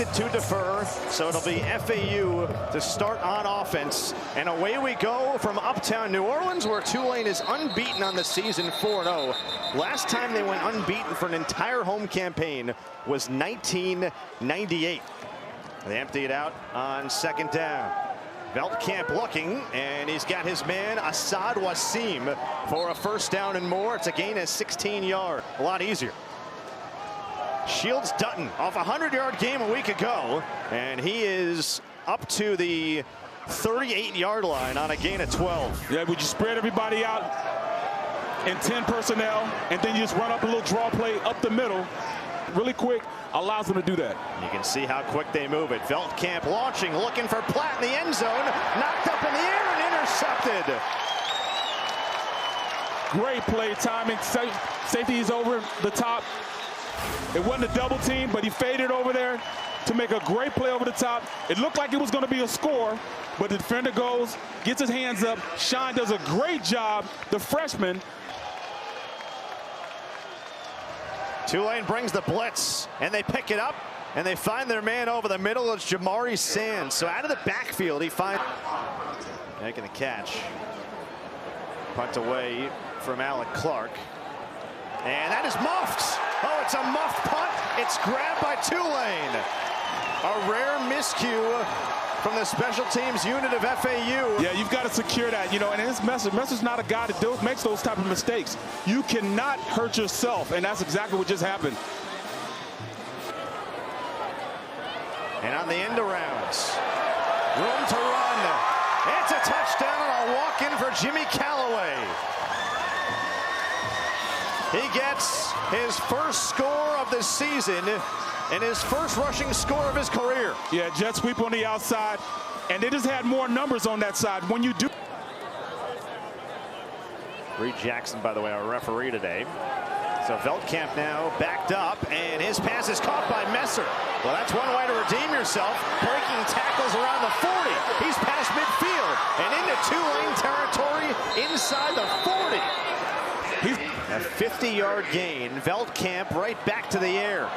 elected to defer, so it'll be FAU to start on offense. And away we go from uptown New Orleans, where Tulane is unbeaten on the season, 4-0. Last time they went unbeaten for an entire home campaign was 1998. They empty it out on second down. Veldkamp looking, and he's got his man Assad Wasim for a first down and more. It's a gain of 16 yards. A lot easier. Shields Dutton off a 100-yard game a week ago, and he is up to the 38-yard line on a gain of 12. Yeah, would you spread everybody out in 10 personnel, and then you just run up a little draw play up the middle really quick, allows them to do that. You can see how quick they move it. Veldkamp launching, looking for Platt in the end zone, knocked up in the air and intercepted. Great play timing. Safety is over the top. It wasn't a double team, but he faded over there to make a great play over the top. It looked like it was going to be a score, but the defender goes, gets his hands up. Shine does a great job, the freshman. Tulane brings the blitz, and they pick it up, and they find their man over the middle. It's Jamari Sands. So out of the backfield, he finds making the catch. Punt away from Alec Clark. And that is muffed. Oh, it's a muffed punt. It's grabbed by Tulane. A rare miscue from the special teams unit of FAU. Yeah, you've got to secure that, you know, and his Messer's not a guy that makes those type of mistakes. You cannot hurt yourself, and that's exactly what just happened. And on the end arounds, room to run. It's a touchdown and a walk-in for Jimmy Callaway. He gets his first score of the season and his first rushing score of his career. Yeah, jet sweep on the outside, and they just had more numbers on that side. When you do. Reed Jackson, by the way, our referee today. So Veldkamp now backed up, and his pass is caught by Messer. Well, that's one way to redeem yourself. Breaking tackles around the 40. He's past midfield and into Tulane territory inside the 40. A 50-yard gain. Veldkamp right back to the air.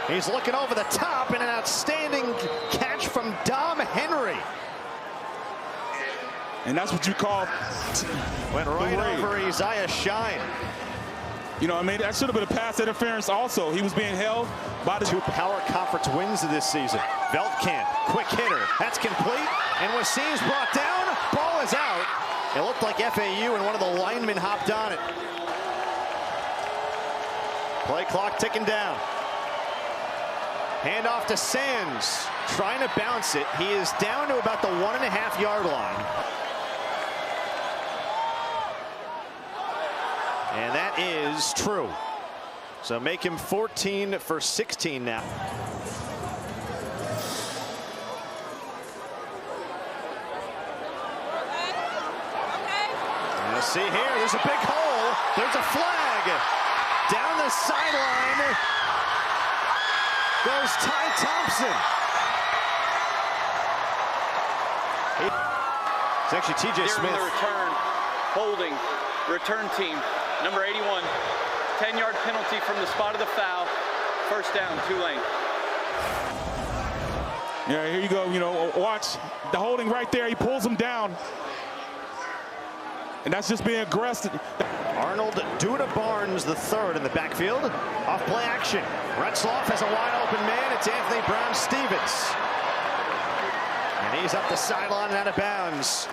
He's looking over the top, and an outstanding catch from Dom Henry. And that's what you call. Went right over Isaiah Shine. You know, I mean, that should have been a pass interference also. He was being held by the 2 power conference wins of this season. Veldkamp, quick hitter. That's complete. And Wasim's brought down. Ball is out. It looked like FAU, and one of the linemen hopped on it. Play clock ticking down. Hand off to Sands, trying to bounce it. He is down to about the 1.5-yard line. And that is true. So make him 14 for 16 now. And you'll see here, there's a big hole. There's a flag. Down the sideline goes Ty Thompson. It's actually TJ Smith. The return, holding, return team, number 81. 10-yard penalty from the spot of the foul. First down, Tulane. Yeah, here you go. You know, watch the holding right there. He pulls him down. And that's just being aggressive. Arnold Duda Barnes, the third in the backfield. Off play action. Retzloff has a wide open man. It's Anthony Brown-Stevens. And he's up the sideline and out of bounds.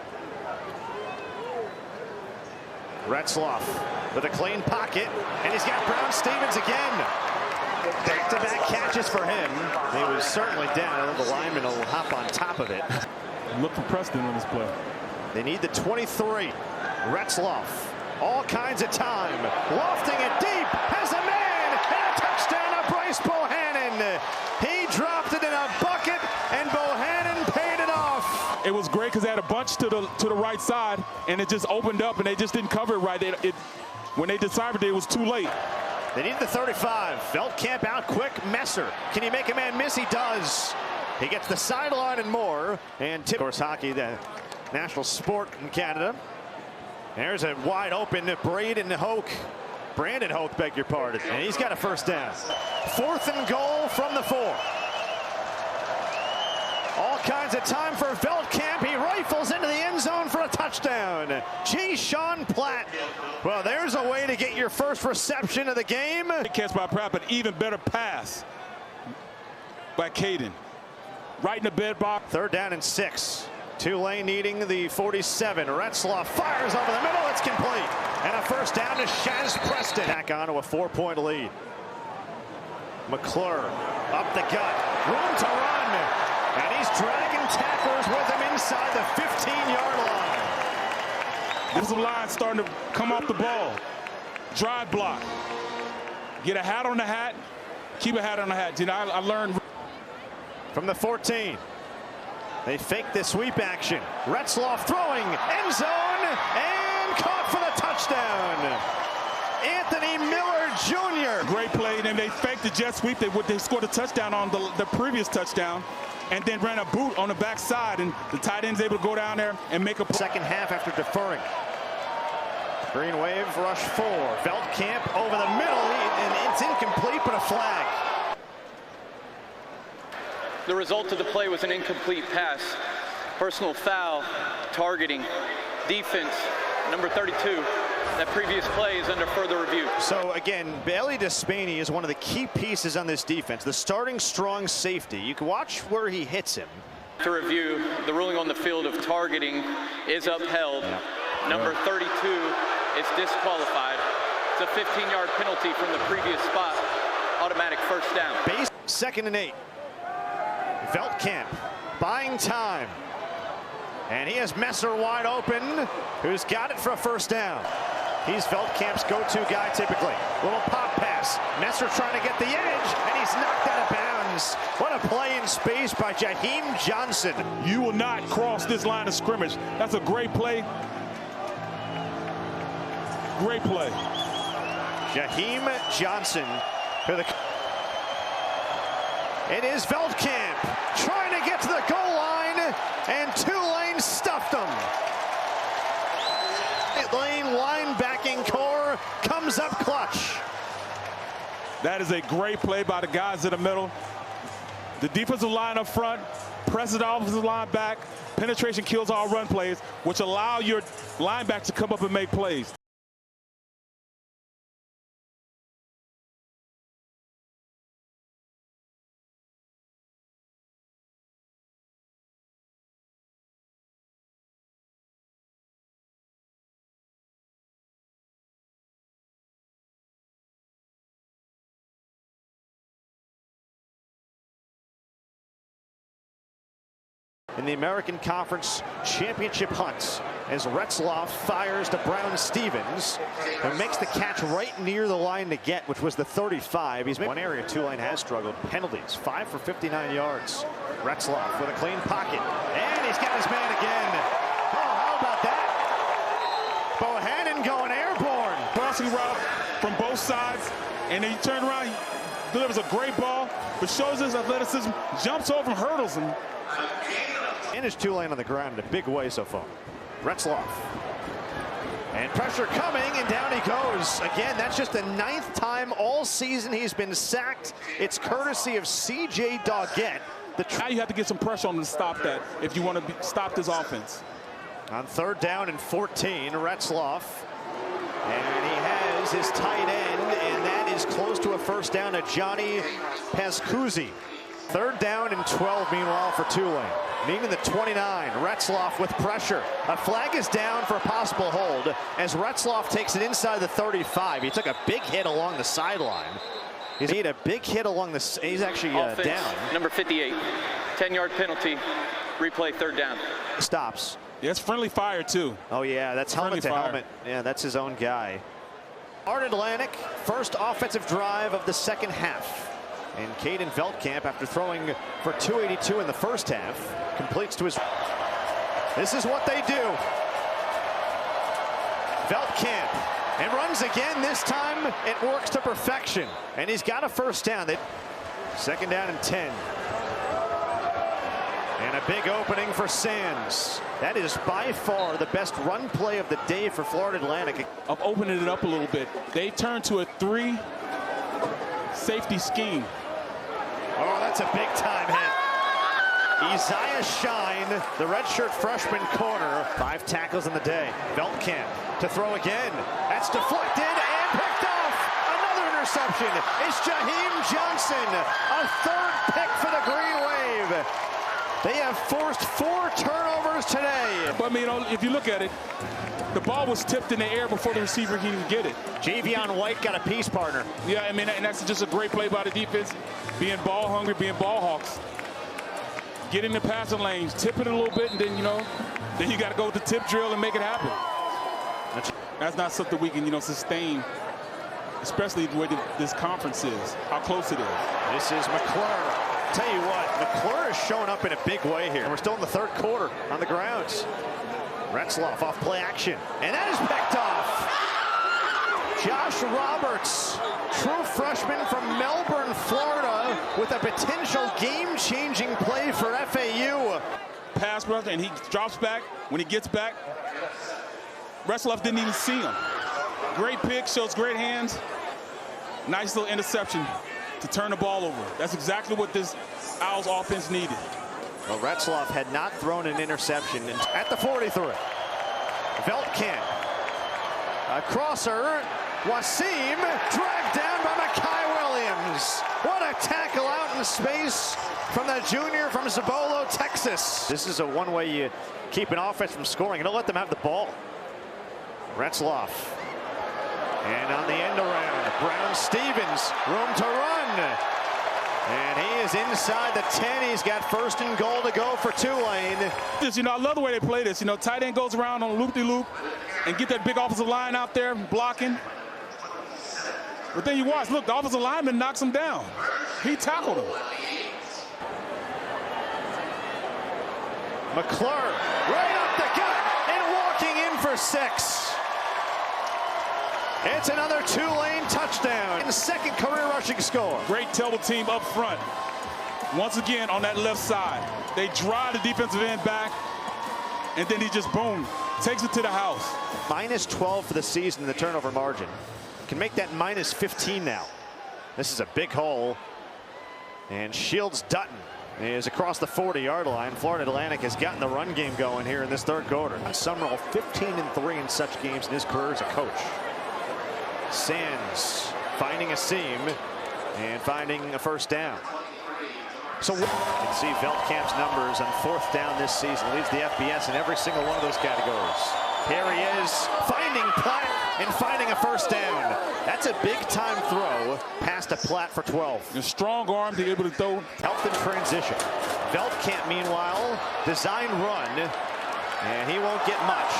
Retzloff with a clean pocket. And he's got Brown-Stevens again. Back-to-back catches for him. He was certainly down. The lineman will hop on top of it. Look for Preston on this play. They need the 23. Retzloff. All kinds of time. Lofting it deep. Has a man. And a touchdown to Bryce Bohannon. He dropped it in a bucket, and Bohannon paid it off. It was great because they had a bunch to the right side, and it just opened up, and they just didn't cover it right. When they deciphered it, it was too late. They need the 35. Veldkamp out quick. Messer. Can he make a man miss? He does. He gets the sideline and more. And of course, hockey, the national sport in Canada. There's a wide open Brandon Hoke, beg your pardon. And he's got a first down. 4th and goal from the 4. kinds of time for Veldkamp. He rifles into the end zone for a touchdown. Sean Platt. Well, there's a way to get your first reception of the game. Catch by Pratt, but even better pass by Caden. Right in the bed box. 3rd down and 6. Tulane needing the 47. Retzlaff fires over the middle. It's complete. And a first down to Shaz Preston. Back on to a 4-point lead. McClure up the gut. Room to run. And he's dragging tacklers with him inside the 15-yard line. This is a line starting to come off the ball. Drive block. Get a hat on the hat. Keep a hat on the hat. You know, I learned. From the 14. They fake the sweep action. Retzlaff throwing. End zone. And caught for the touchdown. Anthony Miller Jr. Great play. And they faked the jet sweep. They scored a touchdown on the previous touchdown. And then ran a boot on the backside. And the tight end's able to go down there and make a play. Second half after deferring. Green Wave rush 4. Veldkamp over the middle. And it's incomplete, but a flag. The result of the play was an incomplete pass. Personal foul, targeting, defense, number 32. That previous play is under further review. So again, Bailey Despaney is one of the key pieces on this defense. The starting strong safety. You can watch where he hits him. To review, the ruling on the field of targeting is upheld. Yeah. Number 32 is disqualified. It's a 15-yard penalty from the previous spot. Automatic first down. Base 2nd and 8. Veldkamp buying time. And he has Messer wide open, who's got it for a first down. He's Veldkamp's go-to guy typically. Little pop pass. Messer trying to get the edge, and he's knocked out of bounds. What a play in space by Jaheim Johnson. You will not cross this line of scrimmage. That's a great play. Great play. Jaheim Johnson for the... It is Veldkamp trying to get to the goal line, and Tulane stuffed him. Lane linebacking core comes up clutch. That is a great play by the guys in the middle. The defensive line up front presses the offensive line back. Penetration kills all run plays, which allow your linebackers to come up and make plays. In the American Conference Championship hunt, as Retzlaff fires to Brown Stevens, and makes the catch right near the line to get, which was the 35. He's made one area Tulane has struggled. Penalties, 5 for 59 yards. Retzlaff with a clean pocket, and he's got his man again. Oh, how about that? Bohannon going airborne. Crossing route from both sides, and then he turns around, he delivers a great ball, but shows his athleticism, jumps over hurdles, and is Tulane on the ground in a big way so far. Retzlaff. And pressure coming, and down he goes. Again, that's just the 9th time all season he's been sacked. It's courtesy of C.J. Doggett. Now you have to get some pressure on him to stop that if you want to stop this offense. On 3rd down and 14, Retzlaff. And he has his tight end, and that is close to a first down to Johnny Pascuzzi. 3rd down and 12, meanwhile, for Tulane. Needing the 29, Retzlaff with pressure. A flag is down for a possible hold as Retzlaff takes it inside the 35. He took a big hit along the sideline. He's made a big hit along the... He's actually down. Number 58, 10-yard penalty. Replay 3rd down. Stops. Yeah, it's friendly fire, too. Oh, yeah, that's helmet to helmet. Yeah, that's his own guy. Art Atlantic, first offensive drive of the 2nd half. And Caden Veldkamp, after throwing for 282 in the first half, completes to his... This is what they do. Veldkamp, and runs again. This time it works to perfection. And he's got a first down. 2nd down and 10. And a big opening for Sands. That is by far the best run play of the day for Florida Atlantic. I'm opening it up a little bit. They turn to a 3 safety scheme. Oh, that's a big time hit. Isaiah Shine, the redshirt freshman corner. 5 tackles in the day. Veldkamp to throw again. That's deflected and picked off. Another interception. It's Jaheim Johnson, a 3rd pick for the Green Wave. They have forced 4 turnovers today. But, I mean, if you look at it, the ball was tipped in the air before the receiver can even get it. Javion White got a peace partner. Yeah, I mean, and that's just a great play by the defense. Being ball hungry, being ball hawks. Get in the passing lanes, tip it a little bit, and then, then you got to go with the tip drill and make it happen. That's not something we can, sustain, especially the way this conference is, how close it is. This is McClure. Tell you what, McClure is showing up in a big way here. We're still in the 3rd quarter on the grounds. Retzloff off play action, and that is picked off. Josh Roberts, true freshman from Melbourne, Florida, with a potential game-changing play for FAU. Pass rush, and he drops back. When he gets back, Retzloff didn't even see him. Great pick, shows great hands. Nice little interception to turn the ball over. That's exactly what this Owls offense needed. Well, Retzloff had not thrown an interception at the 43. Veldkamp, a crosser. Wasim dragged down by Mekhi Williams. What a tackle out in space from the junior from Zabolo, Texas. This is a one-way you keep an offense from scoring. Don't let them have the ball. Retzloff. And on the end around, Brown-Stevens, room to run. And he is inside the 10. He's got 1st and goal to go for Tulane. I love the way they play this. Tight end goes around on a loop-de-loop and get that big offensive line out there blocking. But then you watch, look, the offensive lineman knocks him down. He tackled him. McClure right up the gut and walking in for 6. It's another Tulane touchdown and 2nd career rushing score. Great double team up front. Once again on that left side. They drive the defensive end back, and then he just, boom, takes it to the house. Minus 12 for the season in the turnover margin. Can make that minus 15 now. This is a big hole. And Shields Dutton is across the 40-yard line. Florida Atlantic has gotten the run game going here in this 3rd quarter. Summerall 15-3 in such games in his career as a coach. Sands finding a seam and finding a 1st down. So you can see Veldkamp's numbers on 4th down this season. Leads the FBS in every single one of those categories. Here he is finding Platt and finding a 1st down. That's a big-time throw past a Platt for 12. A strong arm to be able to throw. Helped in transition. Veldkamp, meanwhile, design run, and he won't get much.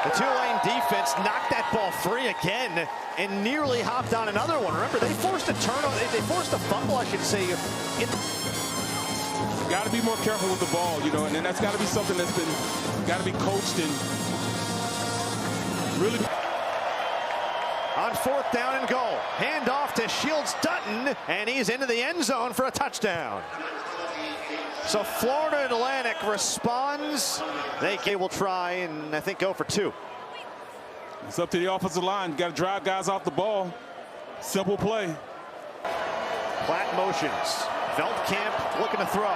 The Tulane defense knocked that ball free again and nearly hopped on another one. Remember, they forced a turnover. They forced a fumble, I should say. Got to be more careful with the ball, and then that's got to be something that's got to be coached and really. On 4th down and goal, hand off to Shields Dutton, and he's into the end zone for a touchdown. So Florida Atlantic responds. They will try and I think go for 2. It's up to the offensive line. Got to drive guys off the ball. Simple play. Platt motions. Veldkamp looking to throw.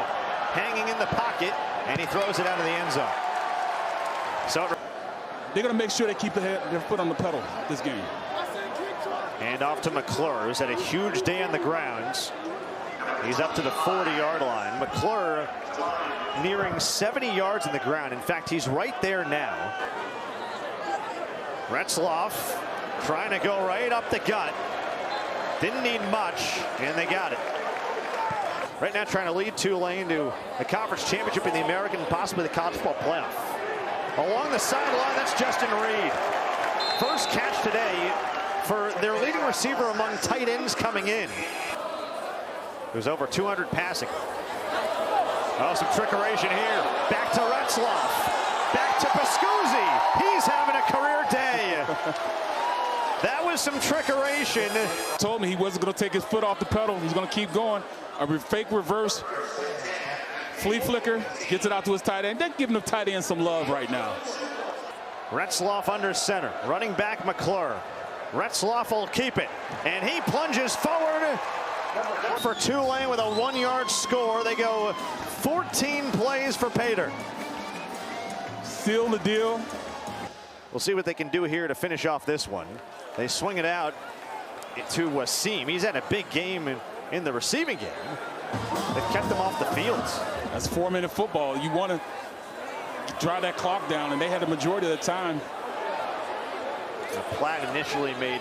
Hanging in the pocket, and he throws it out of the end zone. So they're going to make sure they keep their foot on the pedal this game. And off to McClure, who's had a huge day on the grounds. He's up to the 40-yard line. McClure nearing 70 yards on the ground. In fact, he's right there now. Retzloff trying to go right up the gut. Didn't need much, and they got it. Right now trying to lead Tulane to the conference championship in the American and possibly the college football playoff. Along the sideline, that's Justin Reed. First catch today for their leading receiver among tight ends coming in. It was over 200 passing. Oh, some trickeration here. Back to Retzloff. Back to Pascuzzi. He's having a career day. That was some trickeration. Told me he wasn't going to take his foot off the pedal. He's going to keep going. A fake reverse. Flea flicker. Gets it out to his tight end. They're giving the tight end some love right now. Retzloff under center. Running back McClure. Retzloff will keep it. And he plunges forward for Tulane with a 1-yard score. They go 14 plays for Pater. Seal the deal. We'll see what they can do here to finish off this one. They swing it out to Wasim. He's had a big game in the receiving game. They've kept him off the field. That's 4-minute football. You want to drive that clock down, and they had the majority of the time. Platt initially made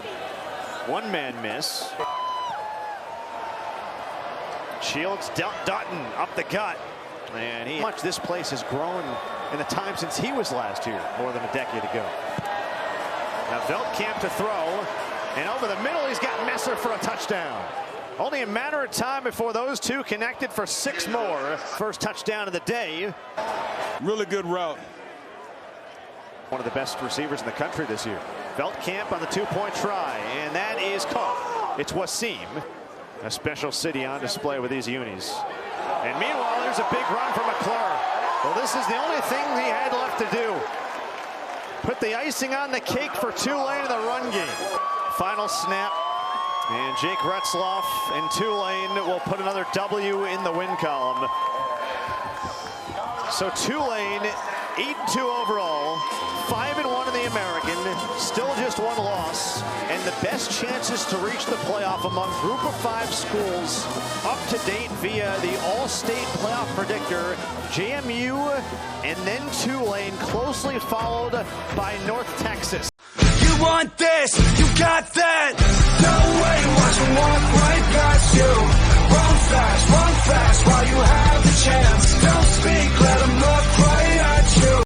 one-man miss. Shields dealt Dutton up the gut. And how much this place has grown in the time since he was last here, more than a decade ago. Now Veldkamp to throw, and over the middle he's got Messer for a touchdown. Only a matter of time before those two connected for 6 more. First touchdown of the day. Really good route. One of the best receivers in the country this year. Veldkamp on the 2-point try, and that is caught. It's Wasim. A special city on display with these unis. And meanwhile, there's a big run for McClure. Well, this is the only thing he had left to do. Put the icing on the cake for Tulane in the run game. Final snap. And Jake Retzloff and Tulane will put another W in the win column. So Tulane, 8-2 overall, 5-1 in the American, still just 1 loss, and the best chances to reach the playoff among Group of 5 schools up to date via the All-State Playoff Predictor, JMU, and then Tulane, closely followed by North Texas. You want this, you got that. No way, watch them walk right past you. Run fast while you have the chance. Don't speak, let them look right